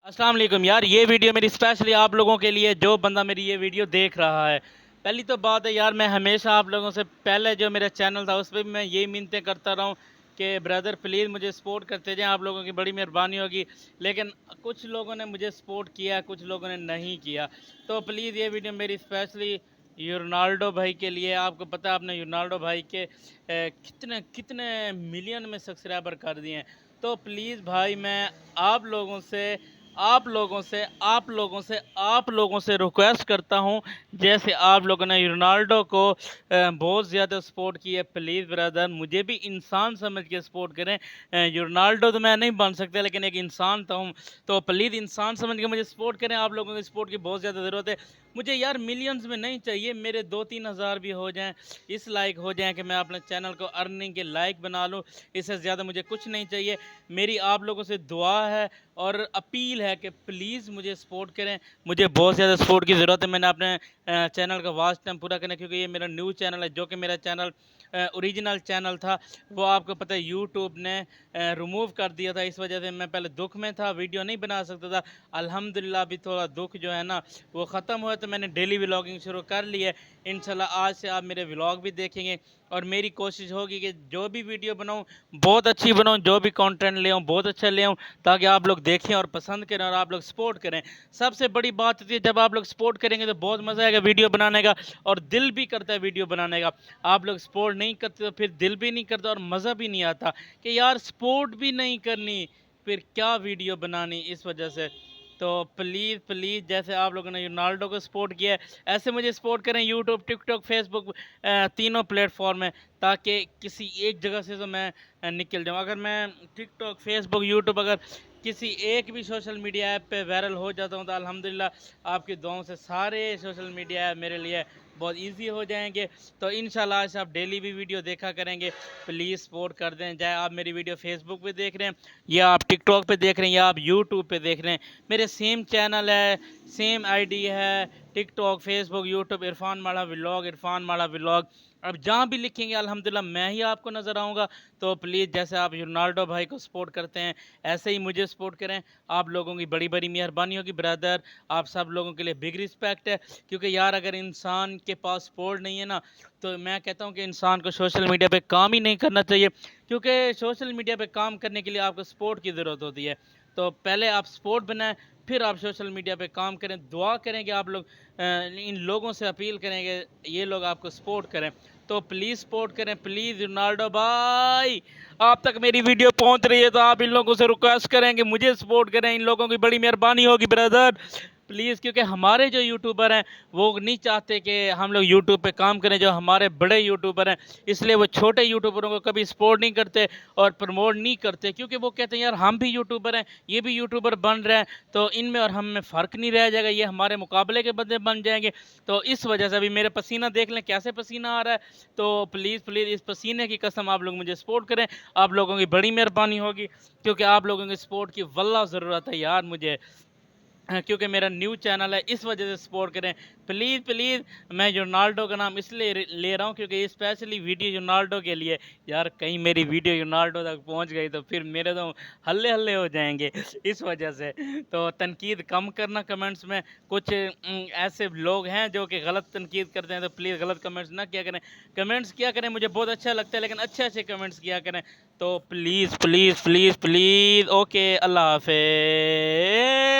अस्सलाम वालेकुम यार, ये वीडियो मेरी स्पेशली आप लोगों के लिए जो बंदा मेरी ये वीडियो देख रहा है। पहली तो बात है यार, मैं हमेशा आप लोगों से पहले जो मेरा चैनल था उस पर भी मैं यही मिन्नतें करता रहा हूँ कि ब्रदर प्लीज़ मुझे सपोर्ट करते जाएं, आप लोगों की बड़ी मेहरबानी होगी। लेकिन कुछ लोगों ने मुझे सपोर्ट किया, कुछ लोगों ने नहीं किया। तो प्लीज़ ये वीडियो मेरी स्पेशली रोनाल्डो भाई के लिए। आपको पता है आपने रोनाल्डो भाई के कितने कितने मिलियन में सब्सक्राइबर कर दिए हैं। तो प्लीज़ भाई मैं आप लोगों से आप लोगों से आप लोगों से आप लोगों से रिक्वेस्ट करता हूं, जैसे आप लोगों ने रोनाल्डो को बहुत ज़्यादा सपोर्ट किया, प्लीज़ ब्रदर मुझे भी इंसान समझ के सपोर्ट करें। रोनाल्डो तो मैं नहीं बन सकता, लेकिन एक इंसान तो हूँ। तो प्लीज़ इंसान समझ के मुझे सपोर्ट करें। आप लोगों की सपोर्ट की बहुत ज़्यादा ज़रूरत है मुझे यार। मिलियंस में नहीं चाहिए, मेरे 2-3 हज़ार भी हो जाएं, इस लायक हो जाएं कि मैं अपने चैनल को अर्निंग के लायक बना लूँ। इससे ज़्यादा मुझे कुछ नहीं चाहिए। मेरी आप लोगों से दुआ है और अपील है कि प्लीज़ मुझे सपोर्ट करें। मुझे बहुत ज़्यादा सपोर्ट की ज़रूरत है। मैंने अपने चैनल का वॉच टाइम पूरा करना, क्योंकि ये मेरा न्यू चैनल है, जो कि मेरा चैनल ओरिजिनल चैनल था, वो आपको पता है यूट्यूब ने रिमूव कर दिया था। इस वजह से मैं पहले दुख में था, वीडियो नहीं बना सकता था। अल्हम्दुलिल्लाह अभी थोड़ा दुख जो है ना वो ख़त्म हुआ, तो मैंने डेली व्लॉगिंग शुरू कर ली है। इंशाल्लाह आज से आप मेरे व्लॉग भी देखेंगे और मेरी कोशिश होगी कि जो भी वीडियो बनाऊँ बहुत अच्छी बनाऊँ, जो भी कंटेंट ले आऊँ बहुत अच्छा ले आऊँ, ताकि आप लोग देखें और पसंद करें और आप लोग सपोर्ट करें। सबसे बड़ी बात होती है जब आप लोग सपोर्ट करेंगे तो बहुत मज़ा आएगा वीडियो बनाने का, और दिल भी करता है वीडियो बनाने का। आप लोग सपोर्ट नहीं करते तो फिर दिल भी नहीं करता और मज़ा भी नहीं आता कि यार सपोर्ट भी नहीं करनी, फिर क्या वीडियो बनानी। इस वजह से तो प्लीज़ प्लीज़ जैसे आप लोगों ने रोनाल्डो को सपोर्ट किया है, ऐसे मुझे सपोर्ट करें यूट्यूब, टिकटॉक, फेसबुक, तीनों प्लेटफॉर्म में, ताकि किसी एक जगह से तो मैं निकल जाऊँ। अगर मैं टिकटॉक, फेसबुक, यूट्यूब अगर किसी एक भी सोशल मीडिया ऐप पे वायरल हो जाता हूँ तो अल्हम्दुलिल्लाह आपकी दुआओं से सारे सोशल मीडिया ऐप मेरे लिए बहुत इजी हो जाएंगे। तो इंशाल्लाह आज आप डेली भी वीडियो देखा करेंगे। प्लीज़ सपोर्ट कर दें, चाहे आप मेरी वीडियो फेसबुक पे देख रहे हैं या आप टिकटॉक पे देख रहे हैं या आप यूट्यूब पे देख रहे हैं। मेरे सेम चैनल है, सेम आईडी है, टिकटॉक, फेसबुक, यूट्यूब, इरफान माड़ा व्लॉग, इरफान माड़ा व्लॉग। अब जहाँ भी लिखेंगे अल्हम्दुलिल्लाह मैं ही आपको नज़र आऊँगा। तो प्लीज़ जैसे आप रोनाल्डो भाई को सपोर्ट करते हैं ऐसे ही मुझे सपोर्ट करें। आप लोगों की बड़ी बड़ी मेहरबानी होगी ब्रदर। आप सब लोगों के लिए बिग रिस्पेक्ट है, क्योंकि यार अगर इंसान के पास सपोर्ट नहीं है ना, तो मैं कहता हूँ कि इंसान को सोशल मीडिया पे काम ही नहीं करना चाहिए, क्योंकि सोशल मीडिया पे काम करने के लिए आपको सपोर्ट की ज़रूरत होती है। तो पहले आप सपोर्ट बनाएं, फिर आप सोशल मीडिया पे काम करें। दुआ करें कि आप लोग इन लोगों से अपील करें कि ये लोग आपको सपोर्ट करें। तो प्लीज़ सपोर्ट करें, प्लीज़ रोनाल्डो भाई। आप तक मेरी वीडियो पहुंच रही है तो आप इन लोगों से रिक्वेस्ट करें कि मुझे सपोर्ट करें। इन लोगों की बड़ी मेहरबानी होगी ब्रदर, प्लीज़। क्योंकि हमारे जो यूट्यूबर हैं वो नहीं चाहते कि हम लोग यूट्यूब पे काम करें, जो हमारे बड़े यूट्यूबर हैं, इसलिए वो छोटे यूट्यूबरों को कभी सपोर्ट नहीं करते और प्रमोट नहीं करते, क्योंकि वो कहते हैं यार हम भी यूट्यूबर हैं, ये भी यूट्यूबर बन रहे हैं, तो इनमें और हम में फ़र्क नहीं रह जाएगा, ये हमारे मुकाबले के बंदे बन जाएंगे। तो इस वजह से अभी मेरे पसीना देख लें कैसे पसीना आ रहा है। तो प्लीज़ प्लीज़ इस पसीने की कसम आप लोग मुझे सपोर्ट करें। आप लोगों की बड़ी मेहरबानी होगी, क्योंकि आप लोगों की सपोर्ट की वल्लाह ज़रूरत है यार मुझे। क्योंकि मेरा न्यू चैनल है, इस वजह से सपोर्ट करें प्लीज़ प्लीज़। मैं रोनाल्डो का नाम इसलिए ले रहा हूँ क्योंकि ये स्पेशली वीडियो रोनाल्डो के लिए। यार कहीं मेरी वीडियो रोनाल्डो तक पहुँच गई तो फिर मेरे तो हल्ले हल्ले हो जाएंगे, इस वजह से। तो तनकीद कम करना कमेंट्स में। कुछ ऐसे लोग हैं जो कि गलत तनकीद करते हैं, तो प्लीज़ गलत कमेंट्स ना किया करें। कमेंट्स किया करें, मुझे बहुत अच्छा लगता है, लेकिन अच्छे अच्छे कमेंट्स किया करें। तो please please please please. Okay, अल्लाह हाफ़िज़।